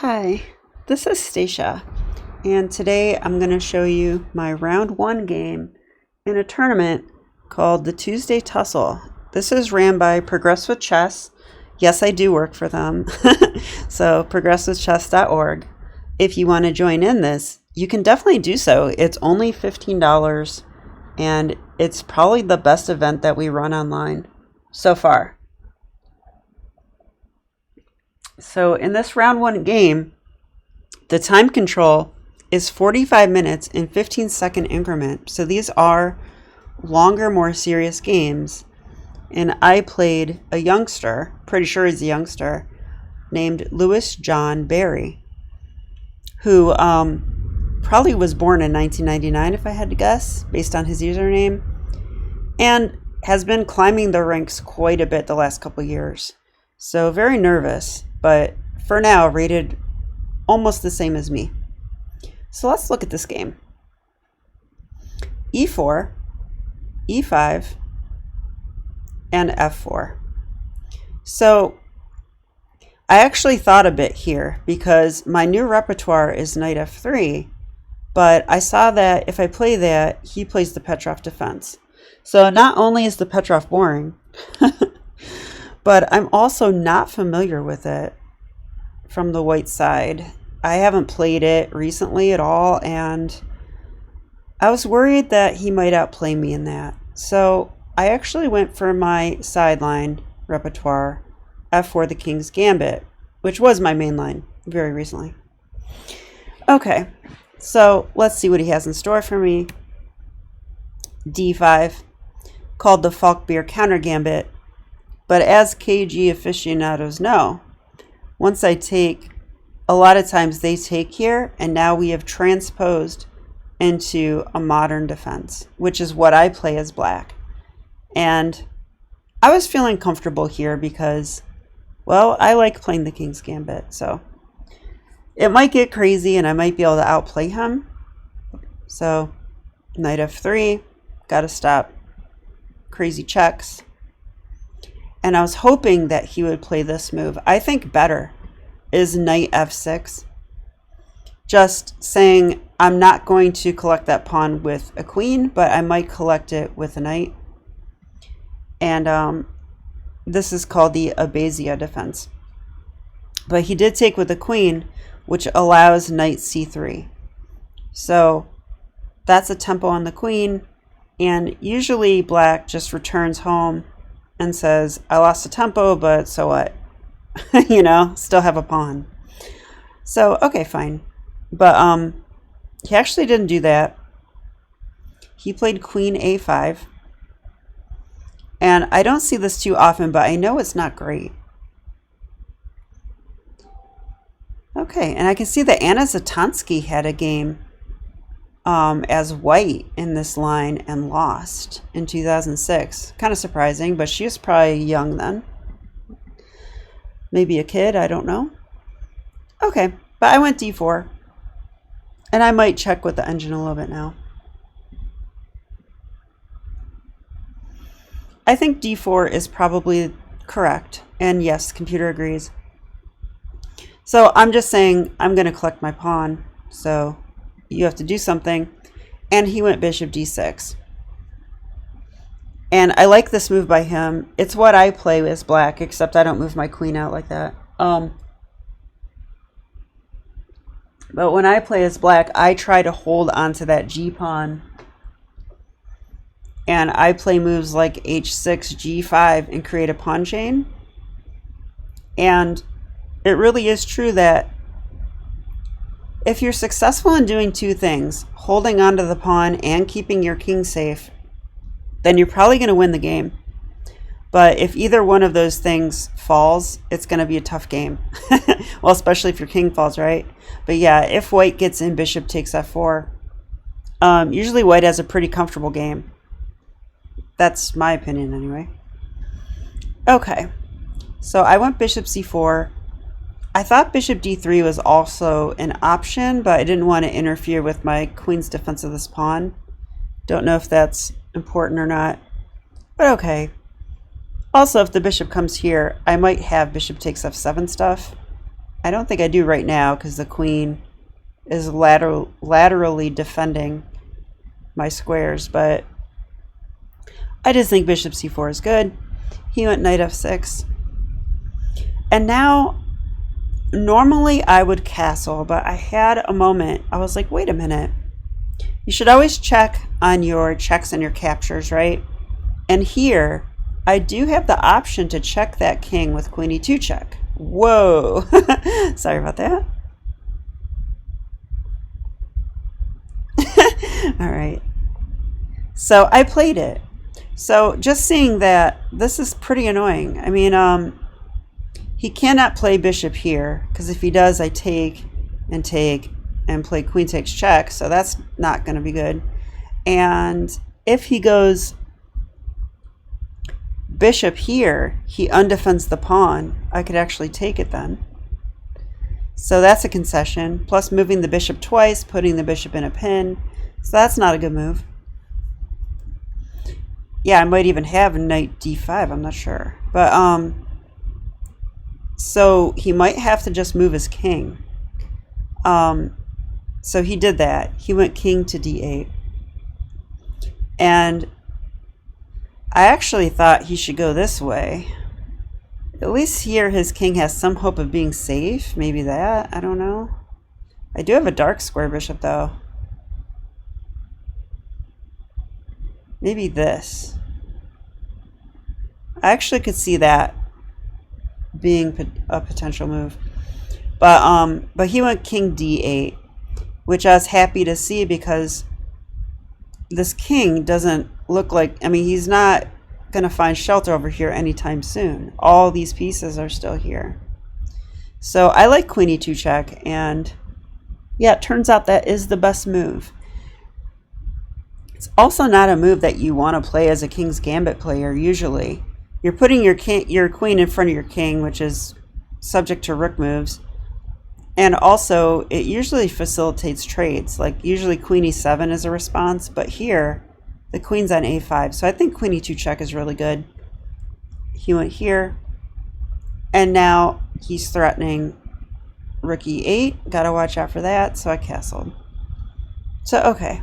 Hi, this is Stacia, and today I'm going to show you my round one game in a tournament called the Tuesday Tussle. This is ran by Progressive Chess. Yes, I do work for them. So progressivechess.org. If you want to join in this, you can definitely do so. It's only $15, and it's probably the best event that we run online so far. So in this round one game, the time control is 45 minutes in 15-second increments. So these are longer, more serious games. And I played a youngster, pretty sure he's a youngster, named Louis John Barry, who probably was born in 1999, if I had to guess, based on his username, and has been climbing the ranks quite a bit the last couple years. So very nervous, but for now rated almost the same as me. So let's look at this game. E4, E5, and F4. So I actually thought a bit here because my new repertoire is Knight F3, but I saw that if I play that, he plays the Petrov defense. So not only is the Petrov boring, but I'm also not familiar with it from the white side. I haven't played it recently at all, and I was worried that he might outplay me in that. So I actually went for my sideline repertoire, F4 the King's Gambit, which was my main line very recently. Okay, so let's see what he has in store for me. D5, called the Falkbeer counter gambit, but as KG aficionados know, once I take, a lot of times they take here, and now we have transposed into a modern defense, which is what I play as black. And I was feeling comfortable here because, well, I like playing the King's Gambit, so it might get crazy and I might be able to outplay him. So Knight F3, gotta stop crazy checks. And I was hoping that he would play this move. I think better is Knight F6. Just saying I'm not going to collect that pawn with a queen, but I might collect it with a knight. And this is called the Abasia defense. But he did take with a queen, which allows Knight C3. So that's a tempo on the queen. And usually black just returns home and says, I lost a tempo, but so what? You know, still have a pawn. So, okay, fine. But he actually didn't do that. He played Queen A5. And I don't see this too often, but I know it's not great. Okay, and I can see that Anna Zatansky had a game as white in this line and lost in 2006. Kind of surprising, but she was probably young then. Maybe a kid, I don't know. Okay, but I went D4. And I might check with the engine a little bit now. I think D4 is probably correct. And yes, computer agrees. So I'm just saying I'm going to collect my pawn. So you have to do something. And he went bishop D6. And I like this move by him. It's what I play as black, except I don't move my queen out like that. But when I play as black, I try to hold onto that G pawn. And I play moves like H6, G5, and create a pawn chain. And it really is true that if you're successful in doing two things, holding onto the pawn and keeping your king safe, then you're probably going to win the game. But if either one of those things falls, it's going to be a tough game. Well, especially if your king falls, right? But yeah, if white gets in bishop takes f4, usually white has a pretty comfortable game. That's my opinion anyway. Okay, so I went bishop c4. I thought bishop d3 was also an option, but I didn't want to interfere with my queen's defense of this pawn. Don't know if that's important or not, but okay. Also, if the bishop comes here, I might have bishop takes f7 stuff. I don't think I do right now because the queen is laterally defending my squares, but I just think bishop c4 is good. He went knight f6. And now, normally I would castle, but I had a moment. I was like, wait a minute. You should always check on your checks and your captures, right? And here, I do have the option to check that king with queen e2 check. Whoa. Sorry about that. All right. So I played it. So just seeing that, this is pretty annoying. I mean, he cannot play bishop here, because if he does, I take and play queen takes check, so that's not going to be good. And if he goes bishop here, he undefends the pawn. I could actually take it then. So that's a concession, plus moving the bishop twice, putting the bishop in a pin. So that's not a good move. Yeah, I might even have knight d5, I'm not sure. But, so he might have to just move his king. So he did that. He went king to d8. And I actually thought he should go this way. At least here his king has some hope of being safe. Maybe that. I don't know. I do have a dark square bishop though. Maybe this. I actually could see that being a potential move. But he went king d8, which I was happy to see because this king doesn't look like, I mean, he's not going to find shelter over here anytime soon. All these pieces are still here. So I like queen e2 check, and yeah, it turns out that is the best move. It's also not a move that you want to play as a king's gambit player usually. You're putting your queen in front of your king, which is subject to rook moves. And also, it usually facilitates trades. Like, usually queen e7 is a response, but here, the queen's on a5. So I think queen e2 check is really good. He went here. And now he's threatening rook e8. Gotta watch out for that, so I castled. So, okay.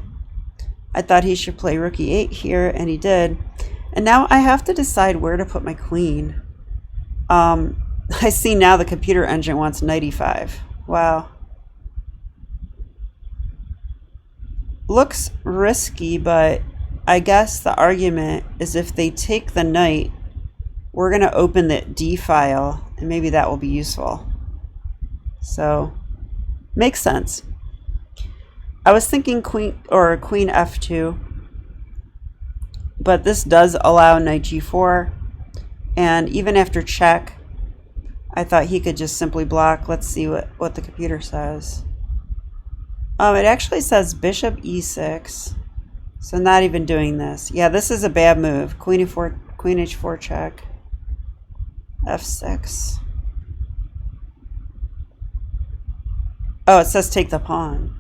I thought he should play rook e8 here, and he did. And now I have to decide where to put my queen. I see now the computer engine wants knight e5. Wow. Looks risky, but I guess the argument is if they take the knight, we're going to open the D file, and maybe that will be useful. So, makes sense. I was thinking queen f2, but this does allow knight g4, and even after check, I thought he could just simply block. Let's see what the computer says. It actually says bishop e6, so not even doing this. Yeah, this is a bad move. Queen e4, queen h4 check, f6. Oh, it says take the pawn.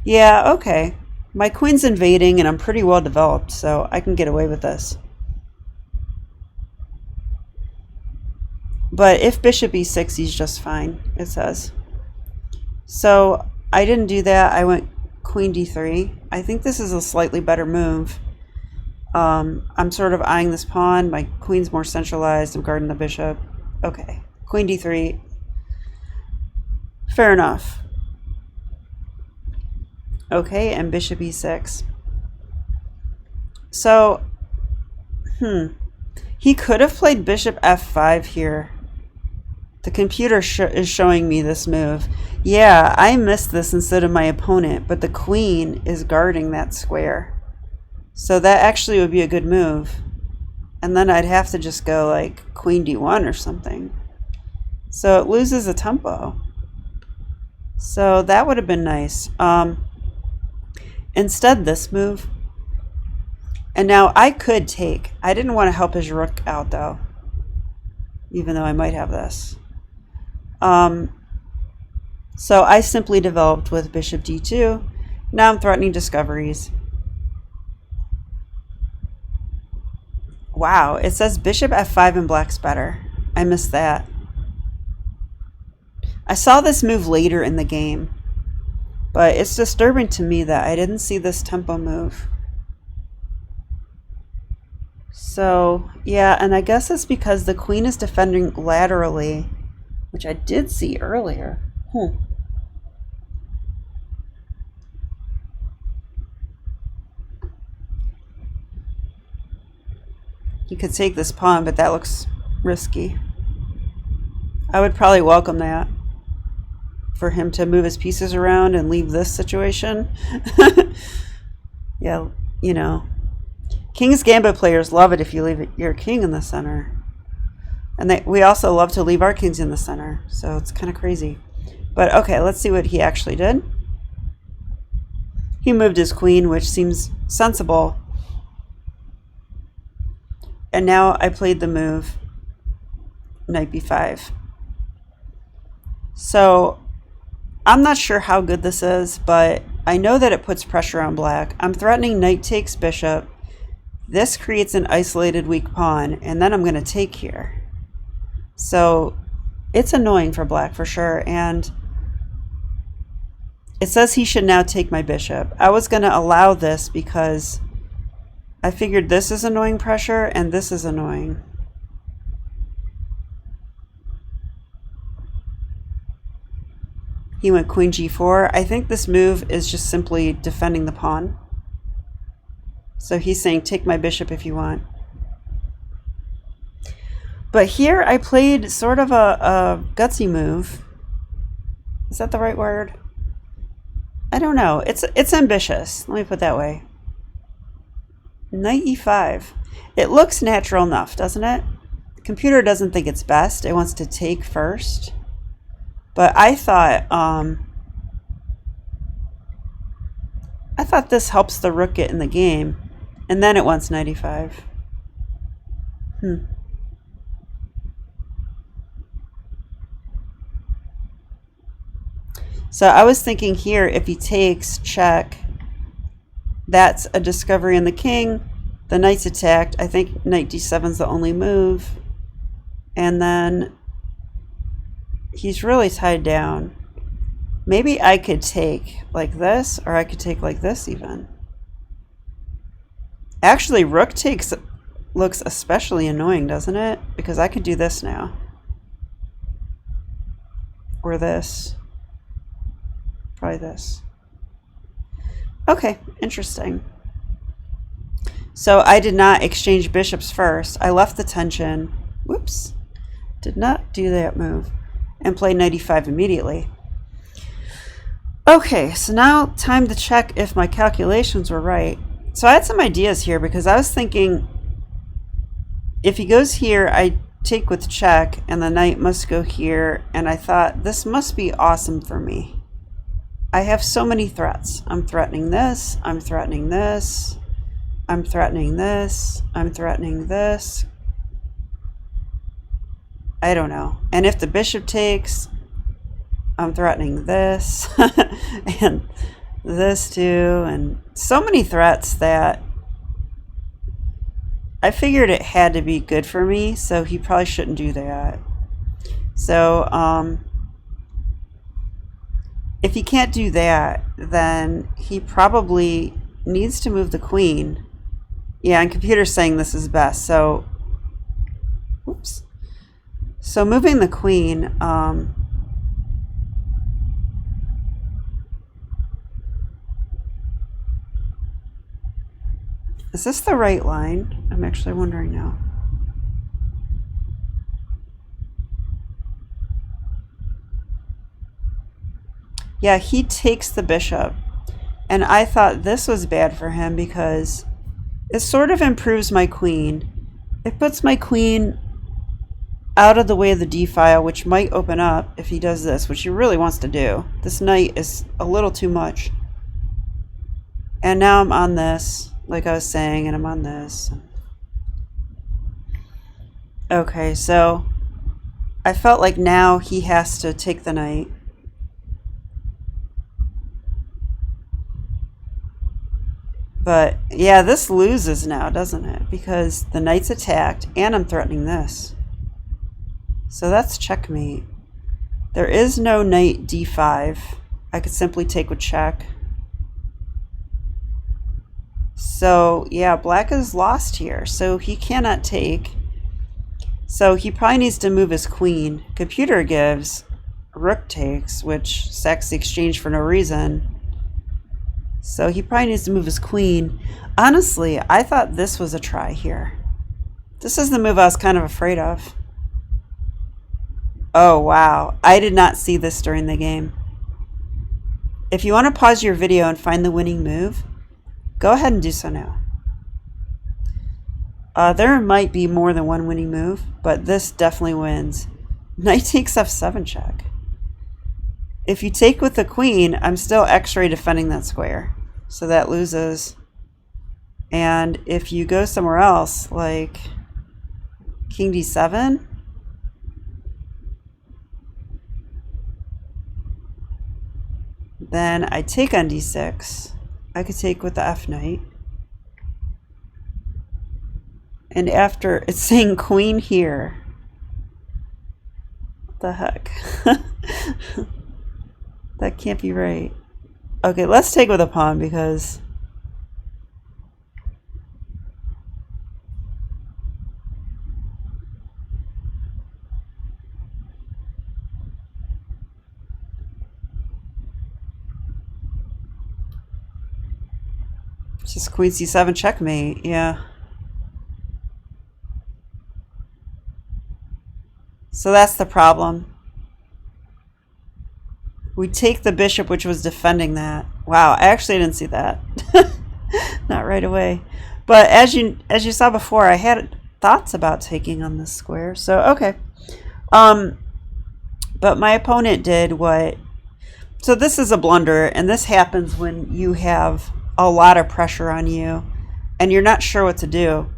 Yeah, okay. My queen's invading, and I'm pretty well developed, so I can get away with this. But if bishop e6, he's just fine, it says. So I didn't do that. I went queen d3. I think this is a slightly better move. I'm sort of eyeing this pawn. My queen's more centralized. I'm guarding the bishop. Okay, queen d3. Fair enough. Okay, and bishop e6. So, he could have played bishop f5 here. The computer is showing me this move. Yeah, I missed this instead of my opponent, but the queen is guarding that square. So that actually would be a good move. And then I'd have to just go like queen d1 or something. So it loses a tempo. So that would have been nice. Instead, this move. And now I could take. I didn't want to help his rook out though, even though I might have this. So I simply developed with bishop d2. Now I'm threatening discoveries. Wow, it says bishop f5 and black's better. I missed that. I saw this move later in the game, but it's disturbing to me that I didn't see this tempo move. So, yeah, and I guess it's because the queen is defending laterally, which I did see earlier. He could take this pawn, but that looks risky. I would probably welcome that, for him to move his pieces around and leave this situation. Yeah, you know. King's Gambit players love it if you leave your king in the center. And we also love to leave our kings in the center. So it's kind of crazy. But okay, let's see what he actually did. He moved his queen, which seems sensible. And now I played the move knight b5. So I'm not sure how good this is, but I know that it puts pressure on black. I'm threatening knight takes bishop. This creates an isolated weak pawn, and then I'm going to take here. So it's annoying for black for sure, and it says he should now take my bishop. I was going to allow this because I figured this is annoying pressure and this is annoying. He went queen g4. I think this move is just simply defending the pawn. So he's saying take my bishop if you want. But here I played sort of a gutsy move. Is that the right word? I don't know. It's ambitious. Let me put it that way. Knight e5. It looks natural enough, doesn't it? The computer doesn't think it's best. It wants to take first. But I thought this helps the rook get in the game, and then it wants knight e5. So I was thinking here, if he takes, check, that's a discovery in the king. The knight's attacked. I think knight d7 is the only move. And then he's really tied down. Maybe I could take like this, or I could take like this even. Actually, rook takes looks especially annoying, doesn't it? Because I could do this now. Or this. Probably this. Okay, interesting. So I did not exchange bishops first. I left the tension. Whoops. Did not do that move. And play knight e5 immediately. Okay, so now time to check if my calculations were right. So I had some ideas here because I was thinking if he goes here, I take with check and the knight must go here, and I thought this must be awesome for me. I have so many threats. I'm threatening this, I'm threatening this, I'm threatening this, I'm threatening this. I don't know. And if the bishop takes, I'm threatening this and this too, and so many threats that I figured it had to be good for me, so he probably shouldn't do that. So if he can't do that, then he probably needs to move the queen. Yeah, and computer's saying this is best. So, oops. So moving the queen, is this the right line? I'm actually wondering now. Yeah, he takes the bishop. And I thought this was bad for him because it sort of improves my queen. It puts my queen out of the way of the d-file, which might open up if he does this, which he really wants to do. This knight is a little too much. And now I'm on this, like I was saying, and I'm on this. Okay, so I felt like now he has to take the knight. But yeah, this loses now, doesn't it? Because the knight's attacked and I'm threatening this. So that's checkmate. There is no knight d5. I could simply take with check. So yeah, black is lost here. So he cannot take. So he probably needs to move his queen. Computer gives rook takes, which sacks the exchange for no reason. So he probably needs to move his queen. Honestly, I thought this was a try here. This is the move I was kind of afraid of. Oh, wow. I did not see this during the game. If you want to pause your video and find the winning move, go ahead and do so now. There might be more than one winning move, but this definitely wins. Knight takes f7 check. If you take with the queen, I'm still x-ray defending that square. So that loses. And if you go somewhere else, like king d7, then I take on d6. I could take with the f knight. And after, it's saying queen here. What the heck? That can't be right. Okay, let's take with a pawn because it's just queen c7 checkmate, yeah. So that's the problem. We take the bishop, which was defending that. Wow, I actually didn't see that. Not right away. But as you saw before, I had thoughts about taking on this square. So okay. But my opponent did what. So this is a blunder, and this happens when you have a lot of pressure on you and you're not sure what to do.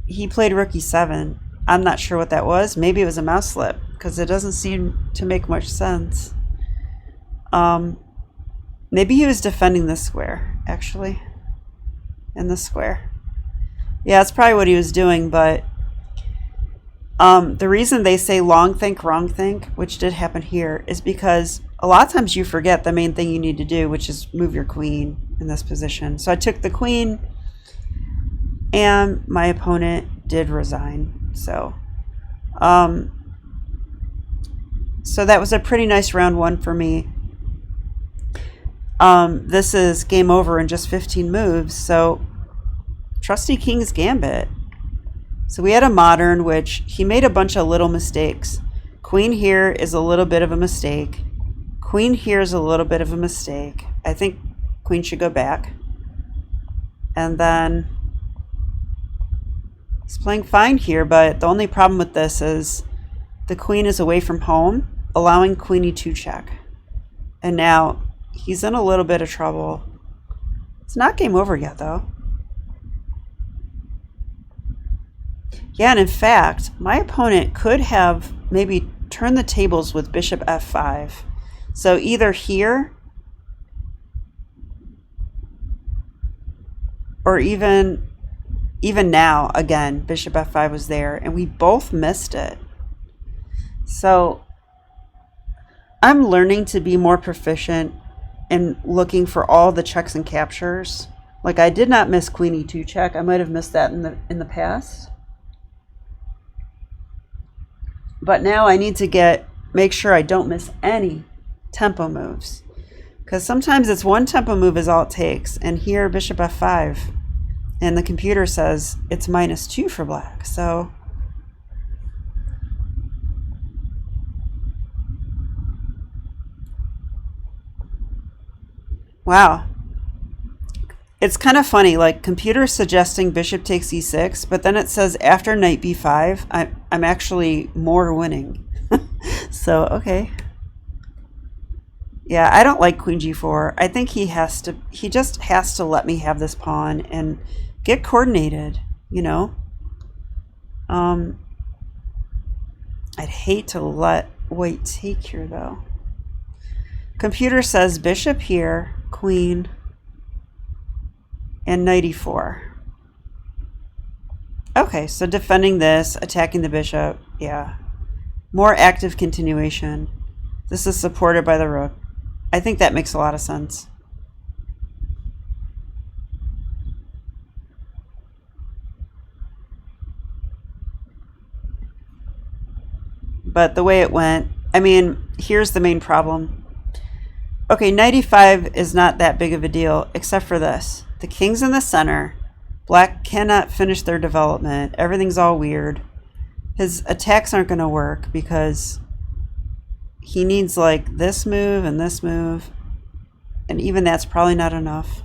He played rook e7. I'm not sure what that was. Maybe it was a mouse slip because it doesn't seem to make much sense. Maybe he was defending this square, actually. And this square. Yeah, that's probably what he was doing, but the reason they say long think, wrong think, which did happen here, is because a lot of times you forget the main thing you need to do, which is move your queen in this position. So I took the queen, and my opponent did resign. So so that was a pretty nice round one for me. This is game over in just 15 moves. So Trusty King's Gambit. So we had a modern, which he made a bunch of little mistakes. Queen here is a little bit of a mistake. Queen here is a little bit of a mistake. I think queen should go back. And then he's playing fine here, but the only problem with this is the queen is away from home, allowing queen e2 check. And now he's in a little bit of trouble. It's not game over yet, though. Yeah, and in fact, my opponent could have maybe turned the tables with bishop f5. So either here or even now, again, bishop f5 was there, and we both missed it. So I'm learning to be more proficient in looking for all the checks and captures. Like I did not miss queen e2 check. I might have missed that in the past. But now I need to make sure I don't miss any tempo moves. Because sometimes it's one tempo move is all it takes. And here, bishop f5. And the computer says it's -2 for black. So wow. It's kind of funny, like computer suggesting bishop takes e6, but then it says after knight b5, I'm actually more winning. So, okay. Yeah, I don't like queen g4. I think he just has to let me have this pawn and get coordinated, you know? I'd hate to let white take here, though. Computer says bishop here, queen, and knight e4. Okay, so defending this, attacking the bishop, yeah. More active continuation. This is supported by the rook. I think that makes a lot of sense. But the way it went, I mean, here's the main problem. Okay, knight e5 is not that big of a deal, except for this. The king's in the center. Black cannot finish their development. Everything's all weird. His attacks aren't going to work because he needs like this move and this move. And even that's probably not enough.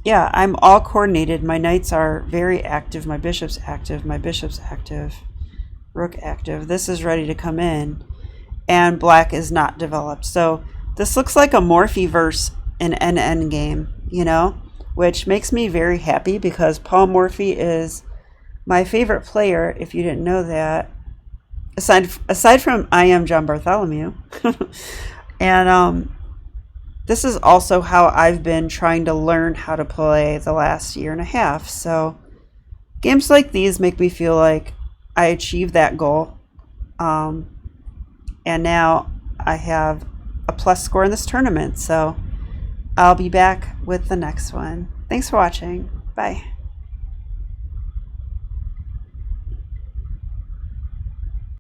Yeah, I'm all coordinated. My knights are very active. My bishop's active. My bishop's active. Rook active. This is ready to come in. And black is not developed. So this looks like a Morphe versus an NN game, you know, which makes me very happy because Paul Morphe is my favorite player, if you didn't know that. Aside from I am John Bartholomew. And this is also how I've been trying to learn how to play the last year and a half. So games like these make me feel like I achieved that goal. And now I have a plus score in this tournament. So I'll be back with the next one. Thanks for watching. Bye.